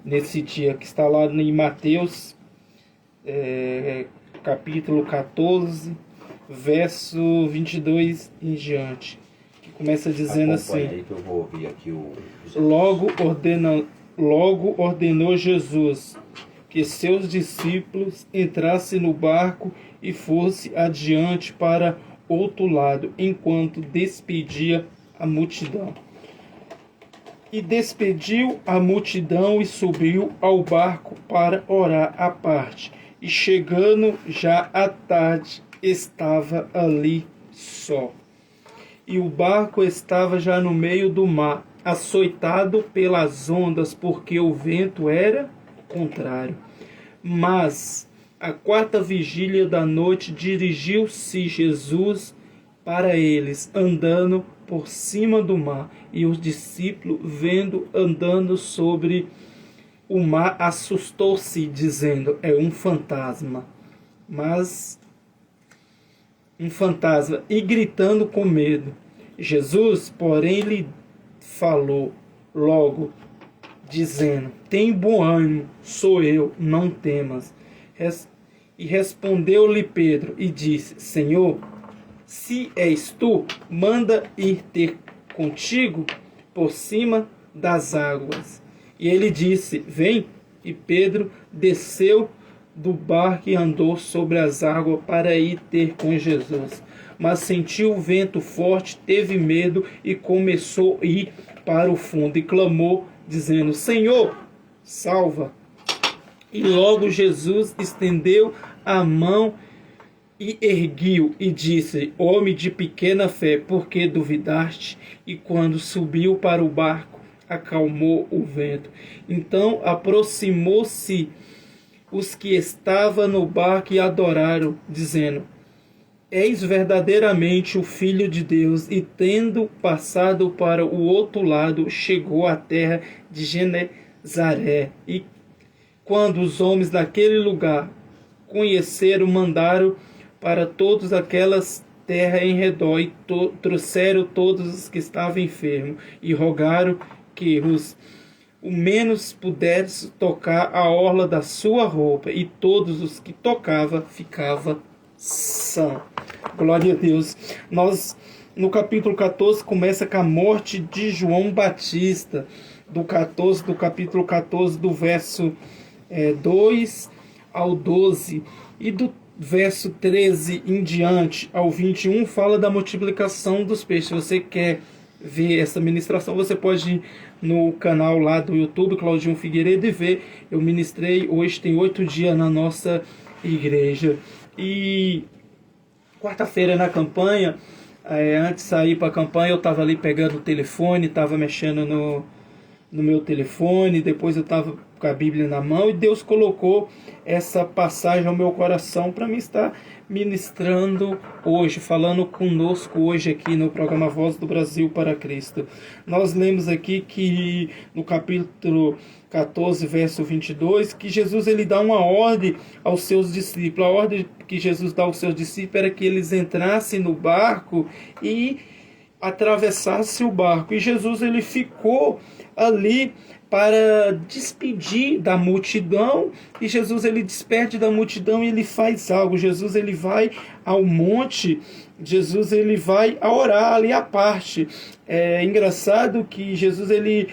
nesse dia, que está lá em Mateus, capítulo 14, verso 22 em diante, que começa dizendo assim: aí que eu vou ouvir aqui Logo ordenou Jesus que seus discípulos entrassem no barco e fosse adiante para outro lado, enquanto despedia a multidão. E despediu a multidão e subiu ao barco para orar à parte. E chegando já à tarde, estava ali só. E o barco estava já no meio do mar, açoitado pelas ondas, porque o vento era contrário. Mas, à quarta vigília da noite, dirigiu-se Jesus para eles, andando por cima do mar. E os discípulos, vendo andando sobre o mar, assustou-se, dizendo: é um fantasma. E gritando com medo. Jesus, porém, lhe falou logo, dizendo: tem bom ânimo, sou eu, não temas. E respondeu-lhe Pedro e disse: Senhor, se és tu, manda ir ter contigo por cima das águas. E ele disse: vem. E Pedro desceu do barco e andou sobre as águas para ir ter com Jesus. Mas sentiu o vento forte, teve medo e começou a ir para o fundo e clamou, dizendo: Senhor, salva. E logo Jesus estendeu a mão e erguiu e disse: homem de pequena fé, por que duvidaste? E quando subiu para o barco, acalmou o vento. Então aproximou-se os que estavam no barco e adoraram, dizendo: és verdadeiramente o Filho de Deus. E tendo passado para o outro lado, chegou à terra de Genezaré. E quando os homens daquele lugar conheceram, mandaram para todas aquelas terras em redor e trouxeram todos os que estavam enfermos e rogaram que o menos pudesse tocar a orla da sua roupa, e todos os que tocava ficava são. Glória a Deus. Nós, no capítulo 14, começa com a morte de João Batista, do capítulo 14, do verso 2 ao 12, e do verso 13 em diante ao 21, fala da multiplicação dos peixes. Se você quer ver essa ministração, você pode ir no canal lá do YouTube, Claudinho Figueiredo, e ver. Eu ministrei, hoje tem 8 dias na nossa igreja. E quarta-feira na campanha, antes de sair para a campanha, eu estava ali pegando o telefone, estava mexendo no meu telefone, depois eu estava com a Bíblia na mão, e Deus colocou essa passagem ao meu coração para me estar ministrando hoje, falando conosco hoje aqui no programa Voz do Brasil para Cristo. Nós lemos aqui que no capítulo 14, verso 22, que Jesus ele dá uma ordem aos seus discípulos. A ordem que Jesus dá aos seus discípulos era que eles entrassem no barco e atravessassem o barco. E Jesus ele ficou ali para despedir da multidão, e Jesus ele despede da multidão e ele faz algo. Jesus ele vai ao monte, Jesus ele vai a orar ali à parte. É engraçado que Jesus ele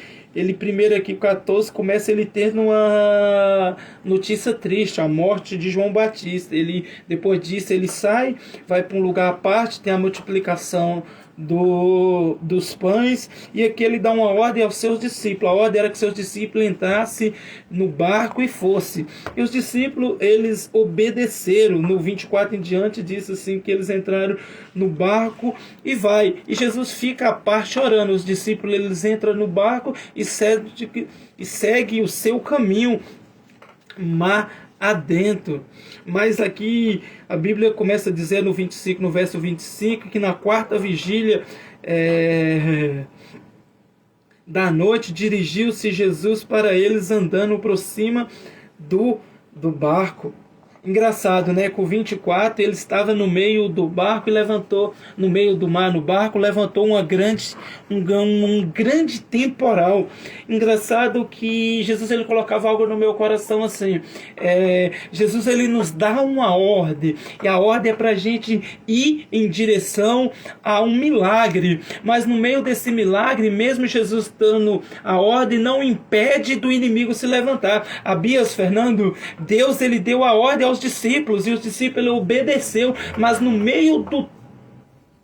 primeiro aqui, 14, começa ele tendo uma notícia triste, a morte de João Batista. Depois disso ele sai, vai para um lugar à parte, tem a multiplicação dos pães, e aqui ele dá uma ordem aos seus discípulos. A ordem era que seus discípulos entrassem no barco e fossem. E os discípulos, eles obedeceram. No 24 em diante, diz assim, que eles entraram no barco e vai. E Jesus fica à parte orando. Os discípulos, eles entram no barco e segue o seu caminho mar adentro. Mas aqui a Bíblia começa a dizer no verso 25, que na quarta vigília da noite dirigiu-se Jesus para eles andando por cima do barco. Engraçado, né? Com 24 ele estava no meio do barco e levantou, no meio do mar, no barco, levantou um grande temporal. Engraçado que Jesus ele colocava algo no meu coração assim. Jesus ele nos dá uma ordem, e a ordem é para a gente ir em direção a um milagre. Mas no meio desse milagre, mesmo Jesus dando a ordem, não impede do inimigo se levantar. Abias, Fernando, Deus ele deu a ordem aos discípulos, e os discípulos obedeceu, mas no meio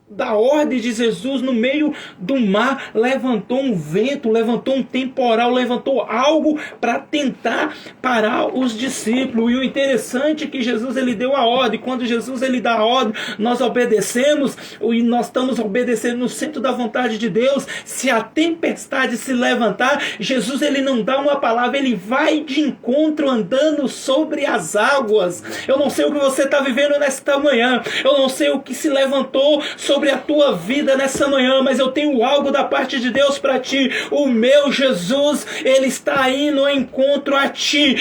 da ordem de Jesus, no meio do mar, levantou um vento, levantou um temporal, levantou algo para tentar parar os discípulos. E o interessante é que Jesus ele deu a ordem. Quando Jesus ele dá a ordem, nós obedecemos, e nós estamos obedecendo no centro da vontade de Deus. Se a tempestade se levantar, Jesus ele não dá uma palavra, ele vai de encontro andando sobre as águas. Eu não sei o que você está vivendo nesta manhã, eu não sei o que se levantou sobre a tua vida nessa manhã, mas eu tenho algo da parte de Deus para ti. O meu Jesus, ele está indo ao encontro a ti.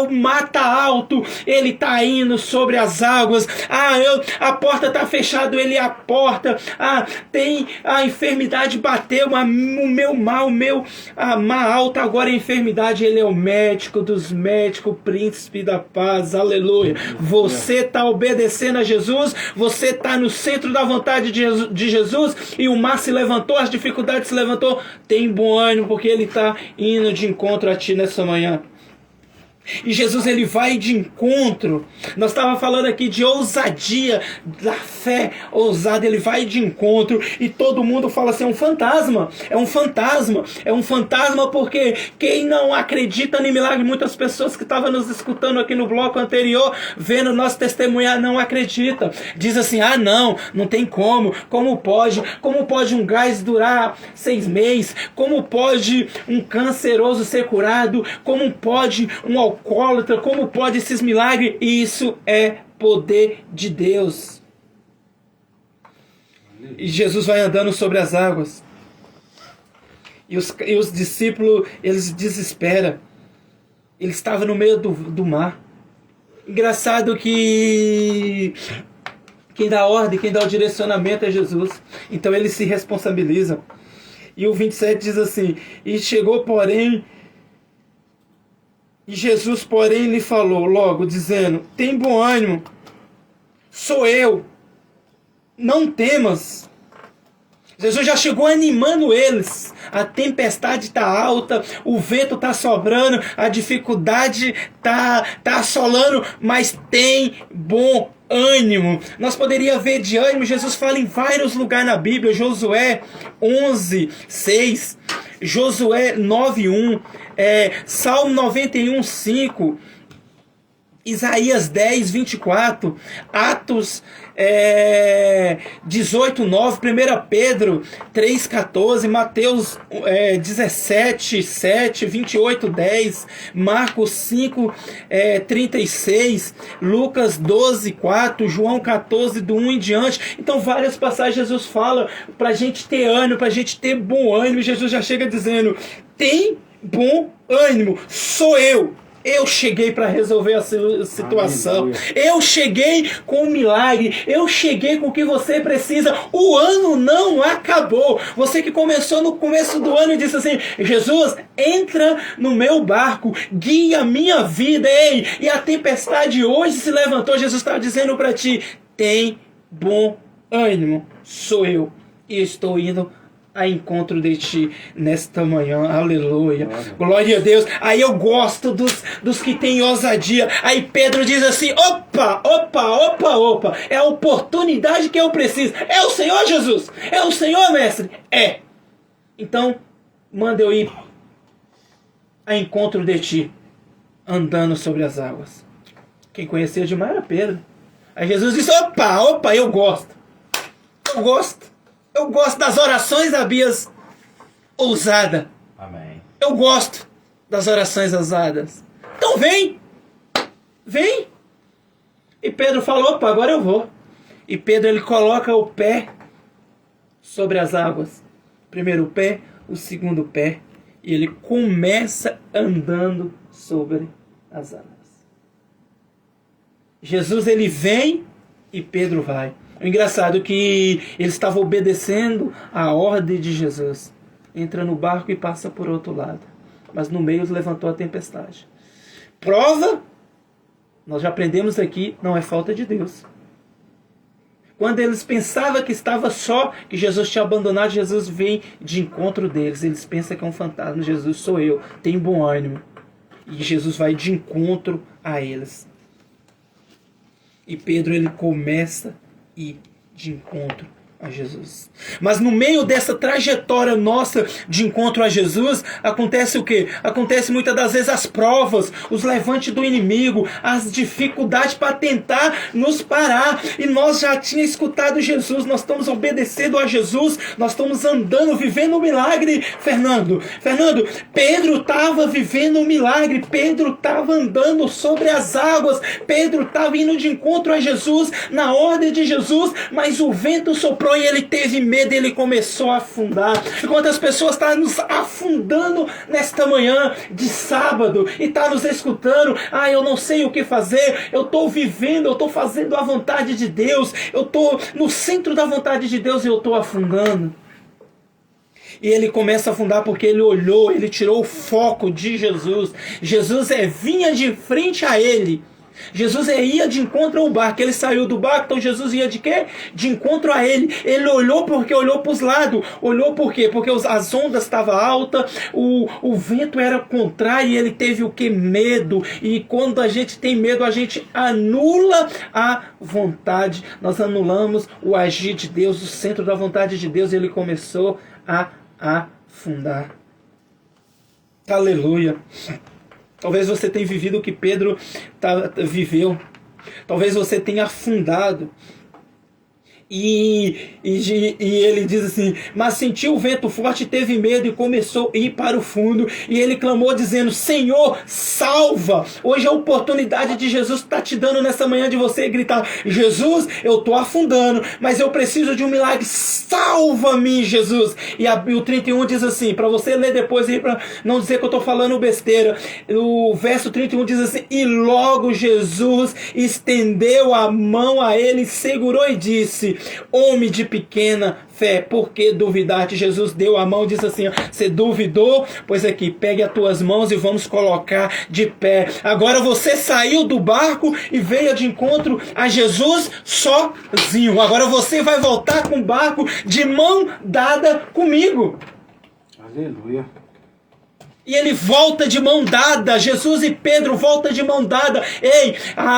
O mar tá alto, ele está indo sobre as águas. A porta está fechada, ele é a porta. Tem a enfermidade bateu, o meu mal, mar alta agora é a enfermidade. Ele é o médico dos médicos, o príncipe da paz. Aleluia. Você está obedecendo a Jesus, você está no centro da vontade de Jesus, e o mar se levantou, as dificuldades se levantou. Tem bom ânimo, porque ele está indo de encontro a ti nessa manhã. E Jesus ele vai de encontro. Nós estávamos falando aqui de ousadia, da fé ousada. Ele vai de encontro e todo mundo fala assim: é um fantasma, é um fantasma, é um fantasma. Porque quem não acredita em milagre, muitas pessoas que estavam nos escutando aqui no bloco anterior, vendo nós testemunhar, não acredita. Diz assim: não tem como pode um gás durar 6 meses, como pode um canceroso ser curado, como pode um alcoólatra, como pode esses milagres? Isso é poder de Deus. E Jesus vai andando sobre as águas, e os discípulos, eles desesperam. Ele estava no meio do mar. Engraçado que quem dá a ordem, quem dá o direcionamento é Jesus. Então ele se responsabiliza. E o 27 diz assim: e chegou, porém, e Jesus, porém, lhe falou logo, dizendo: tem bom ânimo, sou eu, não temas. Jesus já chegou animando eles. A tempestade está alta, o vento está sobrando, a dificuldade está assolando, mas tem bom ânimo. Nós poderíamos ver de ânimo. Jesus fala em vários lugares na Bíblia. Josué 11:6, Josué 9:1, Salmo 91:5, Isaías 10:24, Atos 18:9, 1 Pedro 3:14, Mateus 17:7, 28:10, Marcos 5:36, Lucas 12:4, João 14, do 1 em diante. Então várias passagens Jesus fala para a gente ter ânimo, para a gente ter bom ânimo. Jesus já chega dizendo: tem bom ânimo, sou eu. Eu cheguei para resolver a situação. Aleluia. Eu cheguei com o milagre. Eu cheguei com o que você precisa. O ano não acabou. Você que começou no começo do ano e disse assim: Jesus, entra no meu barco, guia a minha vida. E a tempestade hoje se levantou. Jesus está dizendo para ti: tem bom ânimo. Sou eu. E estou indo a encontro de ti nesta manhã. Aleluia. Glória a Deus. Aí eu gosto dos que têm ousadia. Aí Pedro diz assim: opa, é a oportunidade que eu preciso. É o Senhor Jesus? É o Senhor, mestre? É. Então manda eu ir a encontro de ti, andando sobre as águas. Quem conhecia demais era Pedro. Aí Jesus disse: opa, eu gosto das orações, Abias, ousada. Amém. Eu gosto das orações ousadas. Então vem. E Pedro falou: opa, agora eu vou. E Pedro ele coloca o pé sobre as águas. Primeiro o pé, o segundo pé. E ele começa andando sobre as águas. Jesus ele vem e Pedro vai. O engraçado é que ele estava obedecendo a ordem de Jesus. Entra no barco e passa por outro lado. Mas no meio levantou a tempestade. Prova, nós já aprendemos aqui, não é falta de Deus. Quando eles pensavam que estava só, que Jesus tinha abandonado, Jesus vem de encontro deles. Eles pensam que é um fantasma. Jesus, sou eu, tenho bom ânimo. E Jesus vai de encontro a eles. E Pedro ele começa a ir de encontro a Jesus. Mas no meio dessa trajetória nossa de encontro a Jesus, acontece o quê? Acontece muitas das vezes as provas, os levantes do inimigo, as dificuldades para tentar nos parar. E nós já tínhamos escutado Jesus, nós estamos obedecendo a Jesus, nós estamos andando, vivendo um milagre, Fernando, Pedro estava vivendo um milagre, Pedro estava andando sobre as águas, Pedro estava indo de encontro a Jesus, na ordem de Jesus, mas o vento soprou e ele teve medo e ele começou a afundar. Enquanto as pessoas estão nos afundando nesta manhã de sábado e estão nos escutando, eu não sei o que fazer, eu estou vivendo, eu estou fazendo a vontade de Deus, eu estou no centro da vontade de Deus e eu estou afundando. E ele começa a afundar porque ele olhou, ele tirou o foco de Jesus. Jesus vinha de frente a ele. Jesus ia de encontro ao barco, ele saiu do barco, então Jesus ia de quê? De encontro a ele. Ele olhou porque olhou para os lados. Olhou por quê? Porque as ondas estavam altas, o vento era contrário e ele teve o quê? Medo. E quando a gente tem medo, a gente anula a vontade. Nós anulamos o agir de Deus, o centro da vontade de Deus, e ele começou a afundar. Aleluia. Talvez você tenha vivido o que Pedro viveu. Talvez você tenha afundado. E ele diz assim, mas sentiu o vento forte, teve medo e começou a ir para o fundo. E ele clamou dizendo, Senhor, salva! Hoje a oportunidade de Jesus está te dando nessa manhã de você gritar, Jesus, eu estou afundando, mas eu preciso de um milagre, salva-me, Jesus! E o 31 diz assim, para você ler depois aí, para não dizer que eu estou falando besteira. O verso 31 diz assim, e logo Jesus estendeu a mão a ele, segurou e disse, homem de pequena fé, por que duvidar? Jesus deu a mão e disse assim, você duvidou? Pois aqui, pegue as tuas mãos e vamos colocar de pé. Agora você saiu do barco e veio de encontro a Jesus sozinho. Agora você vai voltar com o barco de mão dada comigo. Aleluia. E ele volta de mão dada, Jesus e Pedro voltam de mão dada. Ei,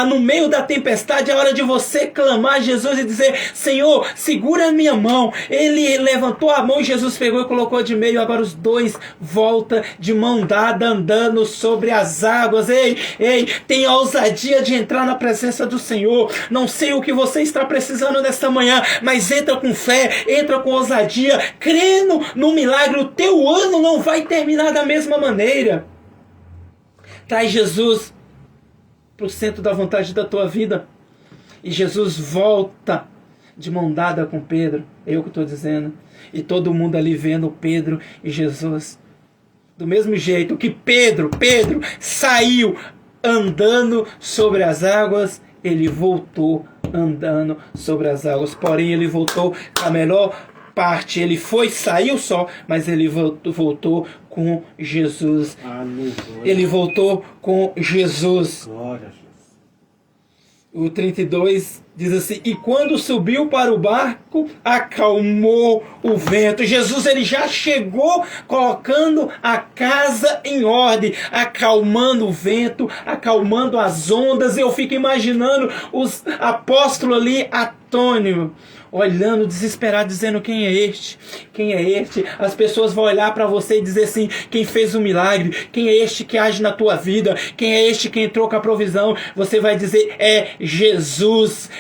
no meio da tempestade é hora de você clamar a Jesus e dizer, Senhor, segura a minha mão. Ele levantou a mão e Jesus pegou e colocou de meio. Agora os dois voltam de mão dada, andando sobre as águas. Ei, tenha a ousadia de entrar na presença do Senhor. Não sei o que você está precisando nesta manhã, mas entra com fé, entra com ousadia, crendo no milagre. O teu ano não vai terminar da mesma maneira. Traz Jesus para o centro da vontade da tua vida. E Jesus volta de mão dada com Pedro. Eu que estou dizendo. E todo mundo ali vendo Pedro e Jesus. Do mesmo jeito que Pedro saiu andando sobre as águas, ele voltou andando sobre as águas. Porém, ele voltou a melhor parte. Ele saiu só, mas ele voltou com Jesus. Aleluia. Ele voltou com Jesus. Glória a Jesus. O 32 diz assim, e quando subiu para o barco, acalmou o vento. Jesus ele já chegou colocando a casa em ordem, acalmando o vento, acalmando as ondas. Eu fico imaginando os apóstolos ali atônitos, olhando desesperado, dizendo, quem é este? Quem é este? As pessoas vão olhar para você e dizer assim, quem fez o milagre? Quem é este que age na tua vida? Quem é este que entrou com a provisão? Você vai dizer, é Jesus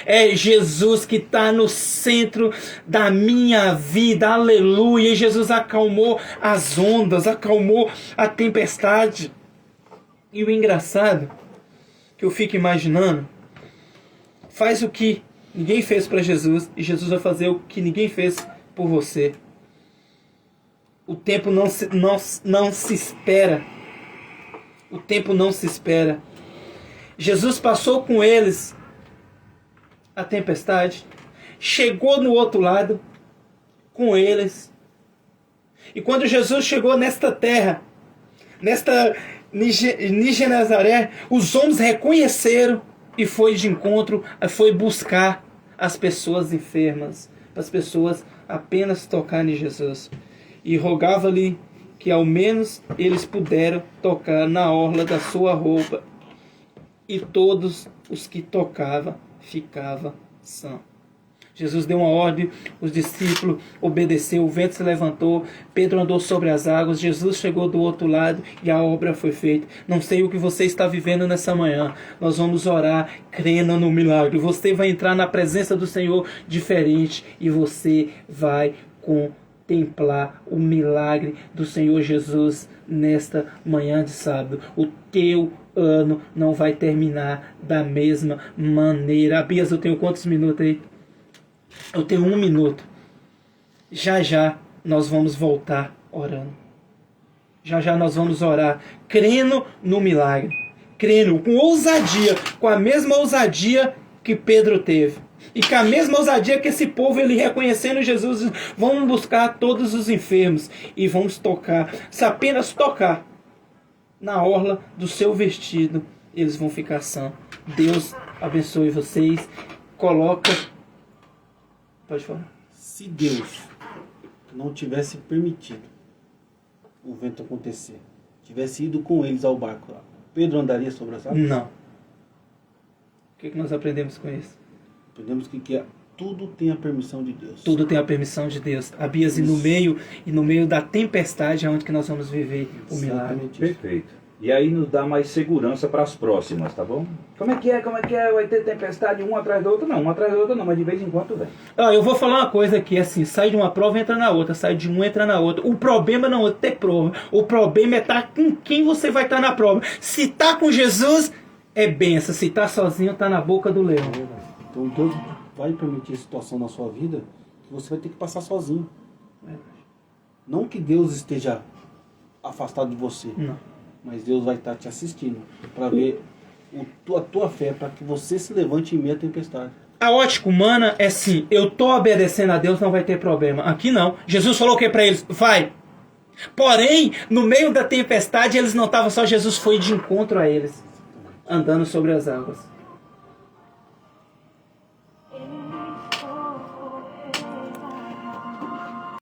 que está no centro da minha vida, aleluia. E Jesus acalmou as ondas, acalmou a tempestade. E o engraçado, que eu fico imaginando, faz o que ninguém fez para Jesus, e Jesus vai fazer o que ninguém fez por você. O tempo não se espera. O tempo não se espera. Jesus passou com eles a tempestade, chegou no outro lado com eles. E quando Jesus chegou nesta terra, nesta Níger Nazaré, os homens reconheceram e foi de encontro, foi buscar as pessoas enfermas, as pessoas apenas tocar em Jesus. E rogava-lhe que ao menos eles puderam tocar na orla da sua roupa. E todos os que tocavam ficavam sãos. Jesus deu uma ordem, os discípulos obedeceram, o vento se levantou, Pedro andou sobre as águas, Jesus chegou do outro lado e a obra foi feita. Não sei o que você está vivendo nessa manhã, nós vamos orar crendo no milagre. Você vai entrar na presença do Senhor diferente e você vai contemplar o milagre do Senhor Jesus nesta manhã de sábado. O teu ano não vai terminar da mesma maneira. Abias, eu tenho quantos minutos aí? Eu tenho 1 minuto. Já nós vamos voltar orando. Já nós vamos orar crendo no milagre, crendo com ousadia, com a mesma ousadia que Pedro teve. E com a mesma ousadia que esse povo, ele reconhecendo Jesus, vamos buscar todos os enfermos e vamos tocar. Se apenas tocar na orla do seu vestido, eles vão ficar sãos. Deus abençoe vocês. Pode falar. Se Deus não tivesse permitido o vento acontecer, tivesse ido com eles ao barco, Pedro andaria sobre as águas? Não. O que nós aprendemos com isso? Aprendemos que tudo tem a permissão de Deus. Tudo tem a permissão de Deus. Abias, e no meio da tempestade é onde que nós vamos viver o milagre. Perfeito. E aí nos dá mais segurança para as próximas, tá bom? Como é que é? Vai ter tempestade um atrás da outra? Não, uma atrás da outra não, mas de vez em quando vem. Eu vou falar uma coisa aqui, assim, sai de uma prova, entra na outra, sai de uma, entra na outra. O problema não é ter prova, o problema é estar com quem você vai estar na prova. Se tá com Jesus, é benção. Se tá sozinho, tá na boca do leão. Então Deus vai permitir a situação na sua vida que você vai ter que passar sozinho. Não que Deus esteja afastado de você. Não. Mas Deus vai estar te assistindo para ver a tua fé, para que você se levante em meio à tempestade. A ótica humana é assim, eu estou obedecendo a Deus, não vai ter problema. Aqui não. Jesus falou o que para eles? Vai. Porém, no meio da tempestade, eles não estavam só, Jesus foi de encontro a eles, andando sobre as águas.